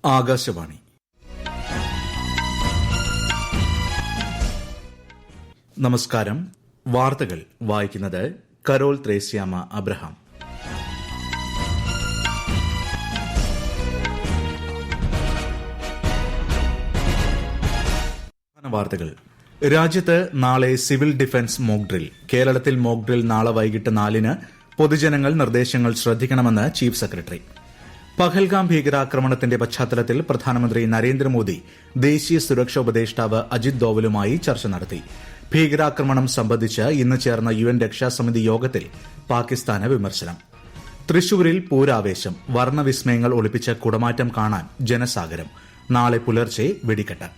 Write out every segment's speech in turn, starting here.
ആകാശവാണി. നമസ്കാരം. വാർത്തകൾ വായിക്കുന്നത് കരോൾ ത്രേസ്യാമ അബ്രഹാം. വാർത്തകൾ. രാജ്യത്ത് നാളെ സിവിൽ ഡിഫൻസ് മോക്ക് ഡ്രിൽ. കേരളത്തിൽ മോക്ക് ഡ്രിൽ നാളെ വൈകിട്ട് 4-ന്. പൊതുജനങ്ങൾ നിർദ്ദേശങ്ങൾ ശ്രദ്ധിക്കണമെന്ന് ചീഫ് സെക്രട്ടറി. പഹൽഗാം ഭീകരാക്രമണത്തിന്റെ പശ്ചാത്തലത്തിൽ പ്രധാനമന്ത്രി നരേന്ദ്രമോദി ദേശീയ സുരക്ഷാ ഉപദേഷ്ടാവ് അജിത് ദോവലുമായി ചർച്ച നടത്തി. ഭീകരാക്രമണം സംബന്ധിച്ച് ഇന്ന് ചേർന്ന UN രക്ഷാസമിതി യോഗത്തിൽ പാകിസ്ഥാന് വിമർശനം. തൃശൂരിൽ പൂരാവേശം. വർണ്ണവിസ്മയങ്ങൾ ഒളിപ്പിച്ച കുടമാറ്റം കാണാൻ ജനസാഗരം. നാളെ പുലർച്ചെ വെടിക്കെട്ട്.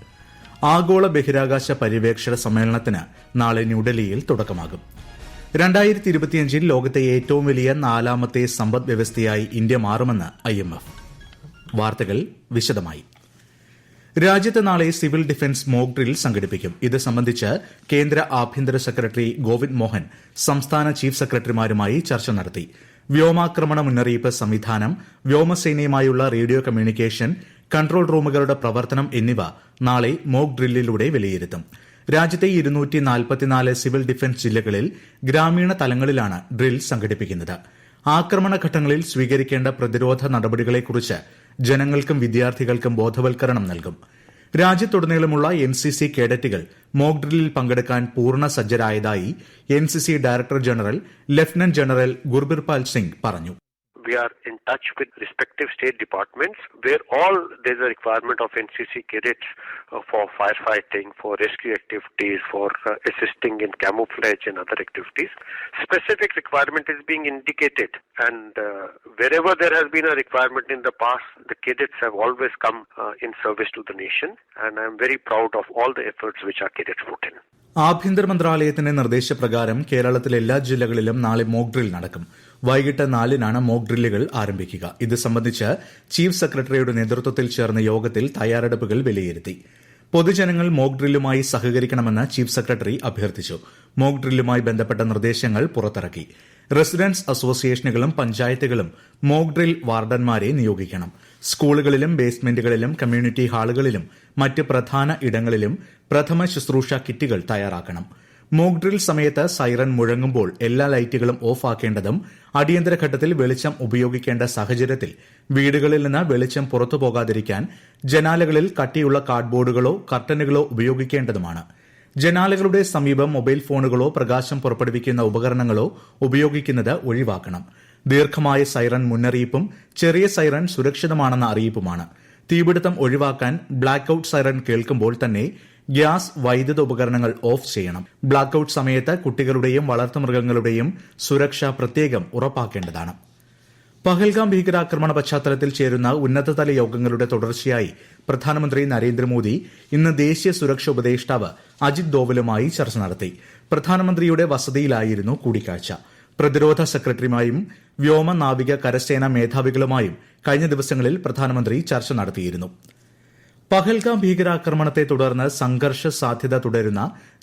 ആഗോള ബഹിരാകാശ പര്യവേക്ഷണ സമ്മേളനത്തിന് നാളെ ന്യൂഡൽഹിയിൽ തുടക്കമാകും. 2025 ലോകത്തെ ഏറ്റവും വലിയ 4ാമത്തെ സമ്പദ് വ്യവസ്ഥയായി ഇന്ത്യ മാറുമെന്ന് IMF. വാർത്തകൾ വിശദമായി. രാജ്യത്ത് നാളെ സിവിൽ ഡിഫൻസ് മോക്ക് ഡ്രിൽ സംഘടിപ്പിക്കും. ഇത് സംബന്ധിച്ച് കേന്ദ്ര ആഭ്യന്തര സെക്രട്ടറി ഗോവിന്ദ് മോഹൻ സംസ്ഥാന ചീഫ് സെക്രട്ടറിമാരുമായി ചർച്ച നടത്തി. വ്യോമാക്രമണ മുന്നറിയിപ്പ് സംവിധാനം, വ്യോമസേനയുമായുള്ള റേഡിയോ കമ്മ്യൂണിക്കേഷൻ, കൺട്രോൾ റൂമുകളുടെ പ്രവർത്തനം എന്നിവ നാളെ മോക്ക് ഡ്രില്ലിലൂടെ വിലയിരുത്തും. രാജ്യത്തെ 244 സിവിൽ ഡിഫൻസ് ജില്ലകളിൽ ഗ്രാമീണ തലങ്ങളിലാണ് ഡ്രിൽ സംഘടിപ്പിക്കുന്നത്. ആക്രമണഘട്ടങ്ങളിൽ സ്വീകരിക്കേണ്ട പ്രതിരോധ നടപടികളെക്കുറിച്ച് ജനങ്ങൾക്കും വിദ്യാർത്ഥികൾക്കും ബോധവൽക്കരണം നൽകും. രാജ്യത്തുടനീളമുള്ള NCC കേഡറ്റുകൾ മോക്ക് ഡ്രില്ലിൽ പങ്കെടുക്കാൻ പൂർണ്ണ സജ്ജരായതായി NCC director general lieutenant general Gurbirpal Singh പറഞ്ഞു. We are in touch with respective state departments where all there's a requirement of NCC cadets for firefighting, for rescue activities, for assisting in camouflage and other activities. Specific requirement is being indicated, and wherever there has been a requirement in the past, the cadets have always come in service to the nation, and I am very proud of all the efforts which our cadets put in. ആഭ്യന്തര മന്ത്രാലയത്തിന്റെ നിർദ്ദേശപ്രകാരം കേരളത്തിലെ എല്ലാ ജില്ലകളിലും നാളെ mock drill നടക്കും. വൈകിട്ട് 4-നാണ് mock ഡ്രില്ലുകൾ ആരംഭിക്കുക. ഇത് സംബന്ധിച്ച് ചീഫ് സെക്രട്ടറിയുടെ നേതൃത്വത്തിൽ ചേർന്ന യോഗത്തിൽ തയ്യാറെടുപ്പുകൾ വിലയിരുത്തി. പൊതുജനങ്ങൾ മോക്ക് ഡ്രില്ലുമായി സഹകരിക്കണമെന്ന് ചീഫ് സെക്രട്ടറി അഭ്യർത്ഥിച്ചു. മോക്ക് ഡ്രില്ലുമായി ബന്ധപ്പെട്ട നിർദ്ദേശങ്ങൾ പുറത്തിറക്കി. റെസിഡൻസ് അസോസിയേഷനുകളും പഞ്ചായത്തുകളും മോക്ക് ഡ്രിൽ വാർഡന്മാരെ നിയോഗിക്കണം. സ്കൂളുകളിലും ബേസ്മെന്റുകളിലും കമ്മ്യൂണിറ്റി ഹാളുകളിലും മറ്റ് പ്രധാന ഇടങ്ങളിലും പ്രഥമ ശുശ്രൂഷ കിറ്റുകൾ തയ്യാറാക്കണം. മോക്ക് ഡ്രിൽ സമയത്ത് സൈറൻ മുഴങ്ങുമ്പോൾ എല്ലാ ലൈറ്റുകളും ഓഫ് ആക്കേണ്ടതും അടിയന്തര ഘട്ടത്തിൽ വെളിച്ചം ഉപയോഗിക്കേണ്ട സാഹചര്യത്തിൽ വീടുകളിൽ നിന്ന് വെളിച്ചം പുറത്തുപോകാതിരിക്കാൻ ജനാലകളിൽ കട്ടിയുള്ള കാർഡ്ബോർഡുകളോ കർട്ടനുകളോ ഉപയോഗിക്കേണ്ടതുമാണ്. ജനാലകളുടെ സമീപം മൊബൈൽ ഫോണുകളോ പ്രകാശം പുറപ്പെടുവിക്കുന്ന ഉപകരണങ്ങളോ ഉപയോഗിക്കുന്നത് ഒഴിവാക്കണം. ദീർഘമായ സൈറൻ മുന്നറിയിപ്പും ചെറിയ സൈറൻ സുരക്ഷിതമാണെന്ന അറിയിപ്പുമാണ്. തീപിടുത്തം ഒഴിവാക്കാൻ ബ്ലാക്ക് ഔട്ട് സൈറൻ കേൾക്കുമ്പോൾ തന്നെ ഗ്യാസ്, വൈദ്യുത ഉപകരണങ്ങൾ ഓഫ് ചെയ്യണം. ബ്ലാക്ക് ഔട്ട് സമയത്ത് കുട്ടികളുടെയും വളർത്തുമൃഗങ്ങളുടെയും സുരക്ഷ പ്രത്യേകം ഉറപ്പാക്കേണ്ടതാണ്. പഹൽഗാം ഭീകരാക്രമണ പശ്ചാത്തലത്തിൽ ചേരുന്ന ഉന്നതതല യോഗങ്ങളുടെ തുടർച്ചയായി പ്രധാനമന്ത്രി നരേന്ദ്രമോദി ഇന്ന് ദേശീയ സുരക്ഷാ ഉപദേഷ്ടാവ് അജിത് ദോവലുമായി ചർച്ച നടത്തി. പ്രധാനമന്ത്രിയുടെ വസതിയിലായിരുന്നു കൂടിക്കാഴ്ച. പ്രതിരോധ സെക്രട്ടറിയുമായും വ്യോമ, നാവിക, കരസേനാ മേധാവികളുമായും കഴിഞ്ഞ ദിവസങ്ങളിൽ പ്രധാനമന്ത്രി ചർച്ച നടത്തിയിരുന്നു. പഹൽഗാം ഭീകരാക്രമണത്തെ തുടർന്ന് സംഘർഷ സാധ്യത തുടരുന്ന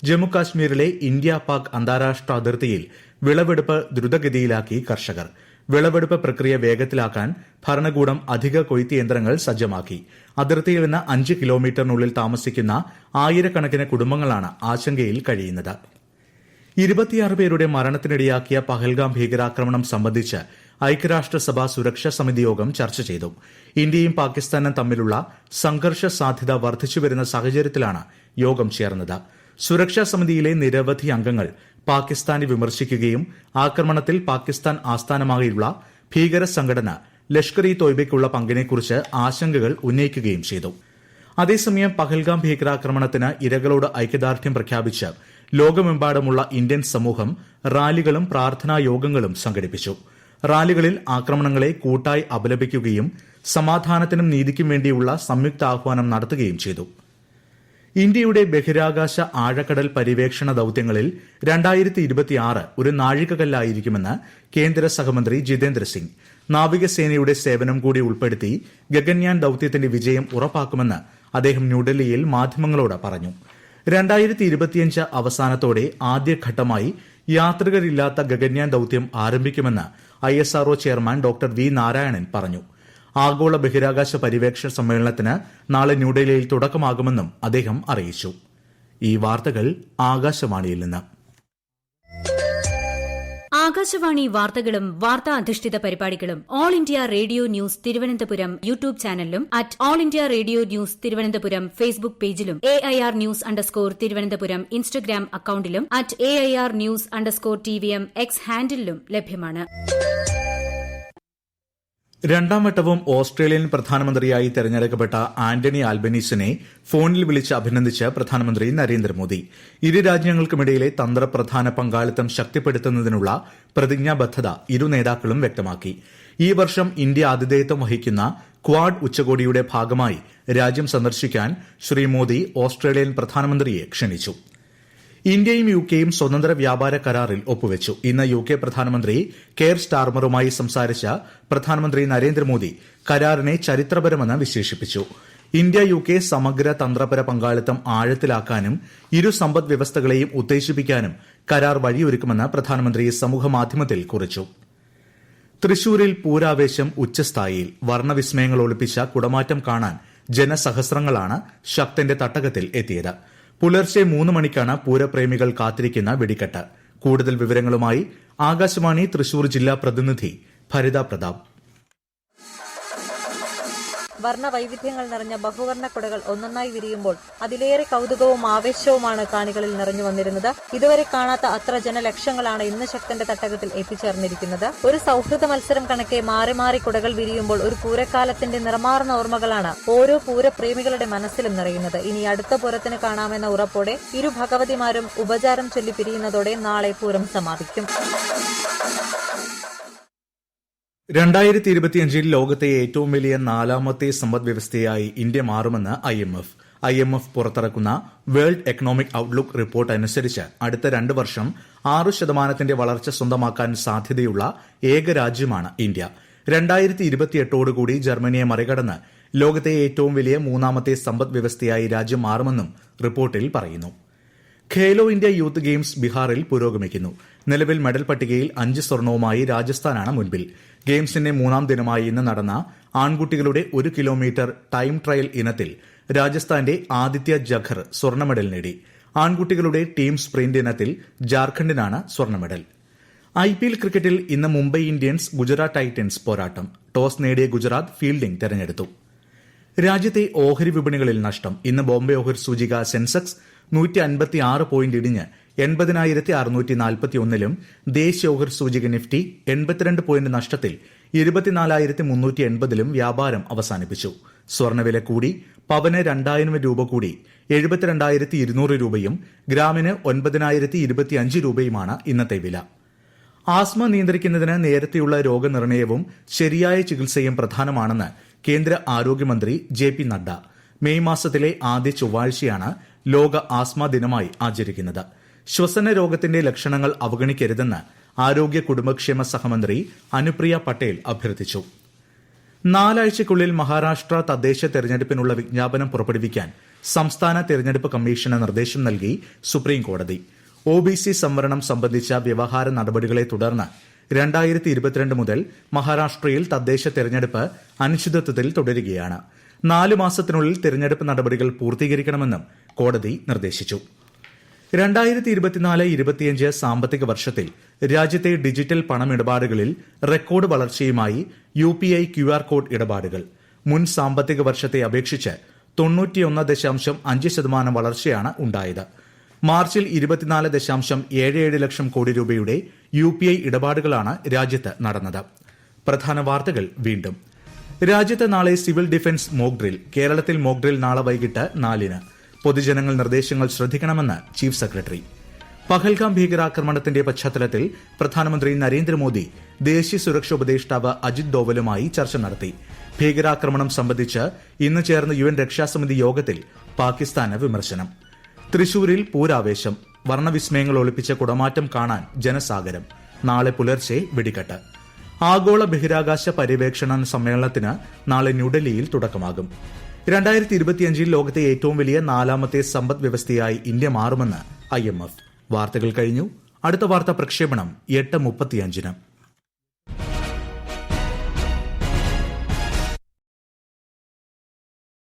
ജമ്മുകാശ്മീരിലെ ഇന്ത്യ പാക് അന്താരാഷ്ട്ര അതിർത്തിയിൽ വിളവെടുപ്പ് ദ്രുതഗതിയിലാക്കി കർഷകർ. വിളവെടുപ്പ് പ്രക്രിയ വേഗത്തിലാക്കാൻ ഭരണകൂടം അധിക കൊയ്ത്ത് യന്ത്രങ്ങൾ സജ്ജമാക്കി. അതിർത്തിയിൽ നിന്ന് 5 കിലോമീറ്ററിനുള്ളിൽ താമസിക്കുന്ന ആയിരക്കണക്കിന് കുടുംബങ്ങളാണ് ആശങ്കയിൽ കഴിയുന്നത്. 26 പേരുടെ മരണത്തിനിടയാക്കിയ പഹൽഗാം ഭീകരാക്രമണം സംബന്ധിച്ച് ഐക്യരാഷ്ട്രസഭ സുരക്ഷാ സമിതി യോഗം ചർച്ച ചെയ്തു. ഇന്ത്യയും പാകിസ്ഥാനും തമ്മിലുള്ള സംഘർഷ സാധ്യത വർദ്ധിച്ചുവരുന്ന സാഹചര്യത്തിലാണ് യോഗം ചേർന്നത്. സുരക്ഷാ സമിതിയിലെ നിരവധി അംഗങ്ങൾ പാകിസ്ഥാനെ വിമർശിക്കുകയും ആക്രമണത്തിൽ പാകിസ്ഥാൻ ആസ്ഥാനമായുള്ള ഭീകര സംഘടന ലഷ്കർ-ഇ-തോയ്ബയ്ക്കുള്ള പങ്കിനെക്കുറിച്ച് ആശങ്കകൾ ഉന്നയിക്കുകയും ചെയ്തു. അതേസമയം പഹൽഗാം ഭീകരാക്രമണത്തിന് ഇരകളോട് ഐക്യദാർഢ്യം പ്രഖ്യാപിച്ച് ലോകമെമ്പാടുമുള്ള ഇന്ത്യൻ സമൂഹം റാലികളും പ്രാർത്ഥനാ യോഗങ്ങളും സംഘടിപ്പിച്ചു. റാലികളിൽ ആക്രമണങ്ങളെ കൂട്ടായി അപലപിക്കുകയും സമാധാനത്തിനും നീതിക്കും വേണ്ടിയുള്ള സംയുക്ത ആഹ്വാനം നടത്തുകയും ചെയ്തു. ഇന്ത്യയുടെ ബഹിരാകാശ ആഴക്കടൽ പര്യവേക്ഷണ ദൌത്യങ്ങളിൽ 2026 ഒരു നാഴികകല്ലായിരിക്കുമെന്ന് കേന്ദ്ര സഹമന്ത്രി ജിതേന്ദ്ര സിംഗ്. നാവികസേനയുടെ സേവനം കൂടി ഉൾപ്പെടുത്തി ഗഗൻയാൻ ദൌത്യത്തിന്റെ വിജയം ഉറപ്പാക്കുമെന്ന് അദ്ദേഹം ന്യൂഡൽഹിയിൽ മാധ്യമങ്ങളോട് പറഞ്ഞു. 2025 അവസാനത്തോടെ ആദ്യഘട്ടമായി യാത്രികരില്ലാത്ത ഗഗൻയാൻ ദൌത്യം ആരംഭിക്കുമെന്ന് ISRO chairman doctor V Narayanan പറഞ്ഞു. ആഗോള ബഹിരാകാശ പര്യവേക്ഷണ സമ്മേളനത്തിന് നാളെ ന്യൂഡൽഹിയിൽ തുടക്കമാകുമെന്നും അദ്ദേഹം അറിയിച്ചു. ഈ വാർത്തകൾ ആകാശവാണിയിൽ നിന്ന്. ആകാശവാണി വാർത്തകളും വാർത്താ അധിഷ്ഠിത പരിപാടികളും all India radio news Thiruvananthapuram YouTube ചാനലിലും @all India radio news Thiruvananthapuram Facebook പേജിലും AIR ന്യൂസ് _ തിരുവനന്തപുരം ഇൻസ്റ്റഗ്രാം അക്കൌണ്ടിലും @AIR ന്യൂസ് _TVM X ഹാൻഡിലും ലഭ്യമാണ്. രണ്ടാം വട്ടവും ഓസ്ട്രേലിയൻ പ്രധാനമന്ത്രിയായി തെരഞ്ഞെടുക്കപ്പെട്ട ആന്റണി ആൽബനീസിനെ ഫോണിൽ വിളിച്ച് അഭിനന്ദിച്ച് പ്രധാനമന്ത്രി നരേന്ദ്രമോദി. ഇരു രാജ്യങ്ങൾക്കുമിടയിലെ തന്ത്രപ്രധാന പങ്കാളിത്തം ശക്തിപ്പെടുത്തുന്നതിനുള്ള പ്രതിജ്ഞാബദ്ധത ഇരു നേതാക്കളും വ്യക്തമാക്കി. ഈ വർഷം ഇന്ത്യ ആതിഥേയത്വം വഹിക്കുന്ന ക്വാഡ് ഉച്ചകോടിയുടെ ഭാഗമായി രാജ്യം സന്ദർശിക്കാൻ ശ്രീ മോദി ഓസ്ട്രേലിയൻ പ്രധാനമന്ത്രിയെ ക്ഷണിച്ചു. ഇന്ത്യയും യുകെയും സ്വതന്ത്ര വ്യാപാര കരാറിൽ ഒപ്പുവച്ചു. ഇന്ന് യുകെ പ്രധാനമന്ത്രി കെയർ സ്റ്റാർമറുമായി സംസാരിച്ച പ്രധാനമന്ത്രി നരേന്ദ്രമോദി കരാറിനെ ചരിത്രപരമെന്ന് വിശേഷിപ്പിച്ചു. ഇന്ത്യ യുകെ സമഗ്ര തന്ത്രപര പങ്കാളിത്തം ആഴത്തിലാക്കാനും ഇരു സമ്പദ് വ്യവസ്ഥകളെയും ഉത്തേജിപ്പിക്കാനും കരാർ വഴിയൊരുക്കുമെന്ന് പ്രധാനമന്ത്രി സമൂഹമാധ്യമത്തിൽ കുറിച്ചു. തൃശൂരിൽ പൂരാവേശം ഉച്ചസ്ഥായിയിൽ. വർണ്ണവിസ്മയങ്ങൾ ഒളിപ്പിച്ച കുടമാറ്റം കാണാൻ ജനസഹസ്രങ്ങളാണ് ശക്തന്റെ തട്ടകത്തിൽ എത്തിയത്. പുലർച്ചെ 3 മണിക്കാണ് പൂരപ്രേമികൾ കാത്തിരിക്കുന്ന വെടിക്കെട്ട്. കൂടുതൽ വിവരങ്ങളുമായി ആകാശവാണി തൃശൂർ ജില്ലാ പ്രതിനിധി ഭരിത പ്രതാപ്. വർണ്ണവൈവിധ്യങ്ങൾ നിറഞ്ഞ ബഹുവർണ്ണ കുടകൾ ഒന്നൊന്നായി വിരിയുമ്പോൾ അതിലേറെ കൌതുകവും ആവേശവുമാണ് കാണികളിൽ നിറഞ്ഞു വന്നിരുന്നത്. ഇതുവരെ കാണാത്ത അത്ര ജനലക്ഷങ്ങളാണ് ഇന്ന് ശക്തന്റെ തട്ടകത്തിൽ എത്തിച്ചേർന്നിരിക്കുന്നത്. ഒരു സൌഹൃദ മത്സരം കണക്കെ മാറി മാറി കുടകൾ വിരിയുമ്പോൾ ഒരു പൂരക്കാലത്തിന്റെ നിറമാർന്ന ഓർമ്മകളാണ് ഓരോ പൂരപ്രേമികളുടെ മനസ്സിലും നിറയുന്നത്. ഇനി അടുത്ത പൂരത്തിന് കാണാമെന്ന ഉറപ്പോടെ ഇരു ഭഗവതിമാരും ഉപചാരം ചൊല്ലി പിരിയുന്നതോടെ നാളെ പൂരം സമാപിക്കും. 2025 ലോകത്തെ ഏറ്റവും വലിയ 4ാമത്തെ സമ്പദ്വ്യവസ്ഥയായി ഇന്ത്യ മാറുമെന്ന് IMF പുറത്തിറക്കുന്ന വേൾഡ് എക്കണോമിക് ഔട്ട്ലുക്ക് റിപ്പോർട്ട് അനുസരിച്ച് അടുത്ത 2 വർഷം 6% വളർച്ച സ്വന്തമാക്കാൻ സാധ്യതയുള്ള ഏക രാജ്യമാണ് ഇന്ത്യ. 2028ഓടുകൂടി ജർമ്മനിയെ മറികടന്ന് ലോകത്തെ ഏറ്റവും വലിയ 3ാമത്തെ സമ്പദ്വ്യവസ്ഥയായി രാജ്യം മാറുമെന്നും റിപ്പോർട്ടിൽ പറയുന്നു. ഖേലോ ഇന്ത്യ യൂത്ത് ഗെയിംസ് ബീഹാറിൽ പുരോഗമിക്കുന്നു. നിലവിൽ മെഡൽ പട്ടികയിൽ 5 സ്വർണവുമായി രാജസ്ഥാനാണ് മുൻപിൽ. ഗെയിംസിന്റെ 3ാം ദിനമായി ഇന്ന് നടന്ന ആൺകുട്ടികളുടെ 1 കിലോമീറ്റർ ടൈം ട്രയൽ ഇനത്തിൽ രാജസ്ഥാന്റെ ആദിത്യ ജഖർ സ്വർണ്ണ മെഡൽ നേടി. ആൺകുട്ടികളുടെ ടീം സ്പ്രിന്റ് ഇനത്തിൽ ജാർഖണ്ഡിനാണ് സ്വർണ്ണ മെഡൽ. IPL ക്രിക്കറ്റിൽ ഇന്ന് മുംബൈ ഇന്ത്യൻസ് ഗുജറാത്ത് ടൈറ്റൻസ് പോരാട്ടം. ടോസ് നേടിയ ഗുജറാത്ത് ഫീൽഡിംഗ് തെരഞ്ഞെടുത്തു. രാജ്യത്തെ ഓഹരി വിപണികളിൽ നഷ്ടം. ഇന്ന് ബോംബെ ഓഹരി സൂചിക സെൻസെക്സ് 156 പോയിന്റ് ഇടിഞ്ഞ് 80,641ലും ദേശീയ ഓഹരി സൂചിക നിഫ്റ്റി 82 പോയിന്റ് നഷ്ടത്തിൽ 24,380ലും വ്യാപാരം അവസാനിപ്പിച്ചു. സ്വർണ്ണവില കൂടി. പവന് 2,000 രൂപ കൂടി 72,200 രൂപയും ഗ്രാമിന് 9,025 രൂപയുമാണ് ഇന്നത്തെ വില. ആസ്മ നിയന്ത്രിക്കുന്നതിന് നേരത്തെയുള്ള രോഗനിർണയവും ശരിയായ ചികിത്സയും പ്രധാനമാണെന്ന് കേന്ദ്ര ആരോഗ്യമന്ത്രി JP നഡ്ഡ. മെയ് മാസത്തിലെ ആദ്യ ചൊവ്വാഴ്ചയാണ് ലോക ആസ്മ ദിനമായി ആചരിക്കുന്നത്. ശ്വസന രോഗത്തിന്റെ ലക്ഷണങ്ങൾ അവഗണിക്കരുതെന്ന് ആരോഗ്യ കുടുംബക്ഷേമ സഹമന്ത്രി അനുപ്രിയ പട്ടേൽ അഭ്യർത്ഥിച്ചു. 4 ആഴ്ചയ്ക്കുള്ളിൽ മഹാരാഷ്ട്ര തദ്ദേശ തെരഞ്ഞെടുപ്പിനുള്ള വിജ്ഞാപനം പുറപ്പെടുവിക്കാൻ സംസ്ഥാന തെരഞ്ഞെടുപ്പ് കമ്മീഷന് നിർദ്ദേശം നൽകി സുപ്രീംകോടതി. OBC സംവരണം സംബന്ധിച്ച വ്യവഹാര നടപടികളെ തുടർന്ന് 2022 മുതൽ മഹാരാഷ്ട്രയിൽ തദ്ദേശ തെരഞ്ഞെടുപ്പ് അനിശ്ചിതത്വത്തിൽ തുടരുകയാണ്. 4 മാസത്തിനുള്ളിൽ തെരഞ്ഞെടുപ്പ് നടപടികൾ പൂർത്തീകരിക്കണമെന്നും കോടതി നിർദ്ദേശിച്ചു. 2024-25 സാമ്പത്തിക വർഷത്തിൽ രാജ്യത്തെ ഡിജിറ്റൽ പണമിടപാടുകളിൽ റെക്കോർഡ് വളർച്ചയുമായി UPI QR കോഡ് ഇടപാടുകൾ. മുൻ സാമ്പത്തിക വർഷത്തെ അപേക്ഷിച്ച് 91.5% വളർച്ചയാണ് ഉണ്ടായത്. മാർച്ചിൽ 24.77 ലക്ഷം കോടി രൂപയുടെ UPI ഇടപാടുകളാണ് രാജ്യത്ത് നടന്നത്. പ്രധാന വാർത്തകൾ വീണ്ടും. രാജ്യത്ത് നാളെ സിവിൽ ഡിഫൻസ് മോക്ക് ഡ്രിൽ. കേരളത്തിൽ മോക്ക് ഡ്രിൽ നാളെ വൈകിട്ട് 4-ന്. പൊതുജനങ്ങൾ നിർദ്ദേശങ്ങൾ ശ്രദ്ധിക്കണമെന്ന് ചീഫ് സെക്രട്ടറി. പഹൽഗാം ഭീകരാക്രമണത്തിന്റെ പശ്ചാത്തലത്തിൽ പ്രധാനമന്ത്രി നരേന്ദ്രമോദി ദേശീയ സുരക്ഷാ ഉപദേഷ്ടാവ് അജിത് ഡോവലുമായി ചർച്ച നടത്തി. ഭീകരാക്രമണം സംബന്ധിച്ച് ഇന്ന് ചേർന്ന UN രക്ഷാസമിതി യോഗത്തിൽ പാകിസ്ഥാന് വിമർശനം. തൃശൂരിൽ പൂരാവേശം. വർണ്ണവിസ്മയങ്ങൾ ഒളിപ്പിച്ച കുടമാറ്റം കാണാൻ ജനസാഗരം. നാളെ പുലർച്ചെ വെടിക്കെട്ട്. ആഗോള ബഹിരാകാശ പര്യവേക്ഷണ സമ്മേളനത്തിന് നാളെ ന്യൂഡൽഹിയിൽ തുടക്കമാകും. 2025 ലോകത്തെ ഏറ്റവും വലിയ 4ാമത്തെ സമ്പദ് വ്യവസ്ഥയായി ഇന്ത്യ മാറുമെന്ന് IMF. വാർത്തകൾ കഴിഞ്ഞു. അടുത്ത വാർത്താ പ്രക്ഷേപണം 8:35.